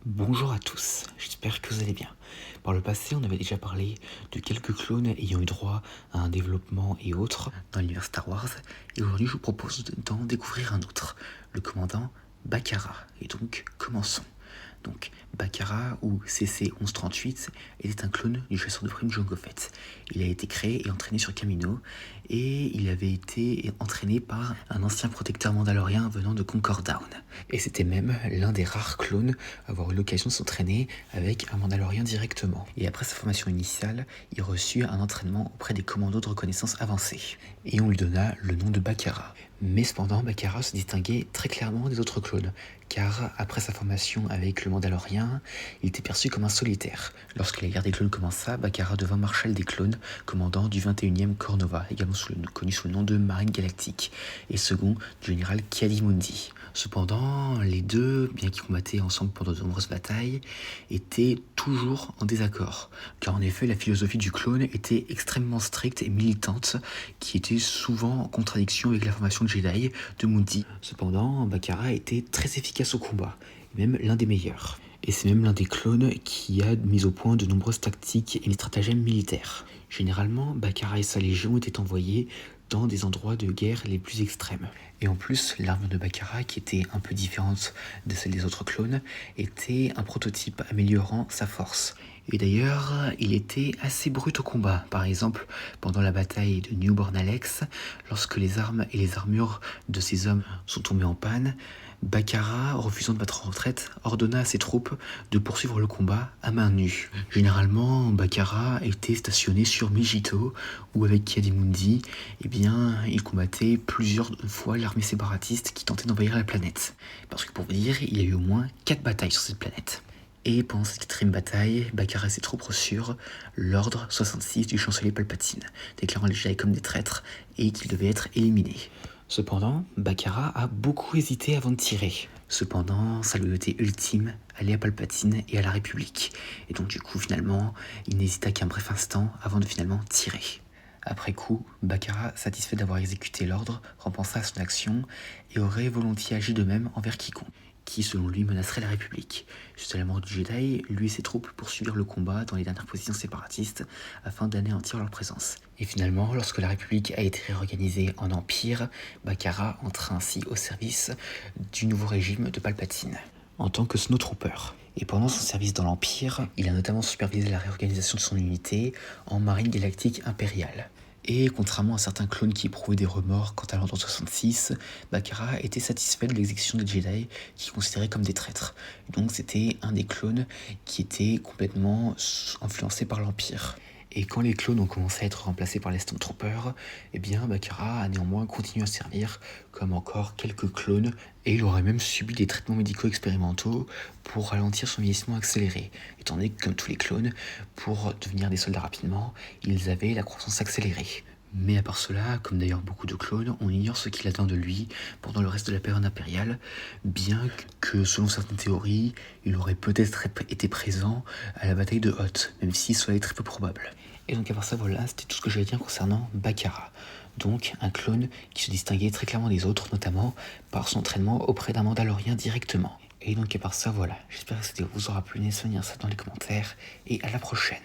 Bonjour à tous, j'espère que vous allez bien. Par le passé, on avait déjà parlé de quelques clones ayant eu droit à un développement et autres dans l'univers Star Wars, et aujourd'hui je vous propose d'en découvrir un autre, le commandant Bacara. Et donc, commençons. Donc, Bacara, ou CC-1138, était un clone du chasseur de primes Jango Fett. Il a été créé et entraîné sur Kamino, et il avait été entraîné par un ancien protecteur mandalorien venant de Concord Down. Et c'était même l'un des rares clones à avoir eu l'occasion de s'entraîner avec un mandalorien directement. Et après sa formation initiale, il reçut un entraînement auprès des commandos de reconnaissance avancés. Et on lui donna le nom de Bacara. Mais cependant, Bacara se distinguait très clairement des autres clones, car après sa formation avec le Mandalorien, il était perçu comme un solitaire. Lorsque la guerre des clones commença, Bacara devint marshal des clones, commandant du 21e Corps Nova, également connu sous le nom de Marine Galactique, et second du général Ki-Adi-Mundi. Cependant, les deux, bien qu'ils combattaient ensemble pendant de nombreuses batailles, étaient toujours en désaccord, car en effet la philosophie du clone était extrêmement stricte et militante, qui était souvent en contradiction avec la formation de Jedi de Mundi. Cependant, Bacara était très efficace au combat, et même l'un des meilleurs. Et c'est même l'un des clones qui a mis au point de nombreuses tactiques et des stratagèmes militaires. Généralement, Bacara et sa légion étaient envoyés dans des endroits de guerre les plus extrêmes. Et en plus, l'arme de Bacara, qui était un peu différente de celle des autres clones, était un prototype améliorant sa force. Et d'ailleurs, il était assez brut au combat. Par exemple, pendant la bataille de Newborn Alex, lorsque les armes et les armures de ces hommes sont tombées en panne, Bacara, refusant de battre en retraite, ordonna à ses troupes de poursuivre le combat à main nue. Généralement, Bacara était stationné sur Mijito, où avec Ki-Adi-Mundi, il combattait plusieurs fois l'armée séparatiste qui tentait d'envahir la planète. Parce que pour vous dire, il y a eu au moins 4 batailles sur cette planète. Et pendant cette quatrième bataille, Bacara et ses troupes reçurent l'ordre 66 du chancelier Palpatine, déclarant les Jedi comme des traîtres et qu'ils devaient être éliminés. Cependant, Bacara a beaucoup hésité avant de tirer. Cependant, sa loyauté ultime allait à Palpatine et à la République. Et donc du coup, finalement, il n'hésita qu'un bref instant avant de finalement tirer. Après coup, Bacara, satisfait d'avoir exécuté l'ordre, repensa à son action et aurait volontiers agi de même envers quiconque, qui selon lui menacerait la République. Suite à la mort du Jedi, lui et ses troupes poursuivirent le combat dans les dernières positions séparatistes afin d'anéantir leur présence. Et finalement, lorsque la République a été réorganisée en empire, Bacara entra ainsi au service du nouveau régime de Palpatine, en tant que Snowtrooper. Et pendant son service dans l'Empire, il a notamment supervisé la réorganisation de son unité en Marine Galactique Impériale. Et contrairement à certains clones qui éprouvaient des remords quant à l'Ordre 66, Bacara était satisfait de l'exécution des Jedi qu'il considérait comme des traîtres. Et donc c'était un des clones qui était complètement influencé par l'Empire. Et quand les clones ont commencé à être remplacés par les Stormtroopers, Bacara a néanmoins continué à servir comme encore quelques clones, et il aurait même subi des traitements médicaux expérimentaux pour ralentir son vieillissement accéléré, étant donné que, comme tous les clones, pour devenir des soldats rapidement, ils avaient la croissance accélérée. Mais à part cela, comme d'ailleurs beaucoup de clones, on ignore ce qu'il attend de lui pendant le reste de la période impériale, bien que selon certaines théories, il aurait peut-être été présent à la bataille de Hoth, même si cela est très peu probable. Et donc à part ça, voilà, c'était tout ce que j'allais dire concernant Bacara. Donc un clone qui se distinguait très clairement des autres, notamment par son entraînement auprès d'un Mandalorien directement. Et donc à part ça, voilà, j'espère que ça vous aura plu, n'hésitez pas à dire ça dans les commentaires, et à la prochaine.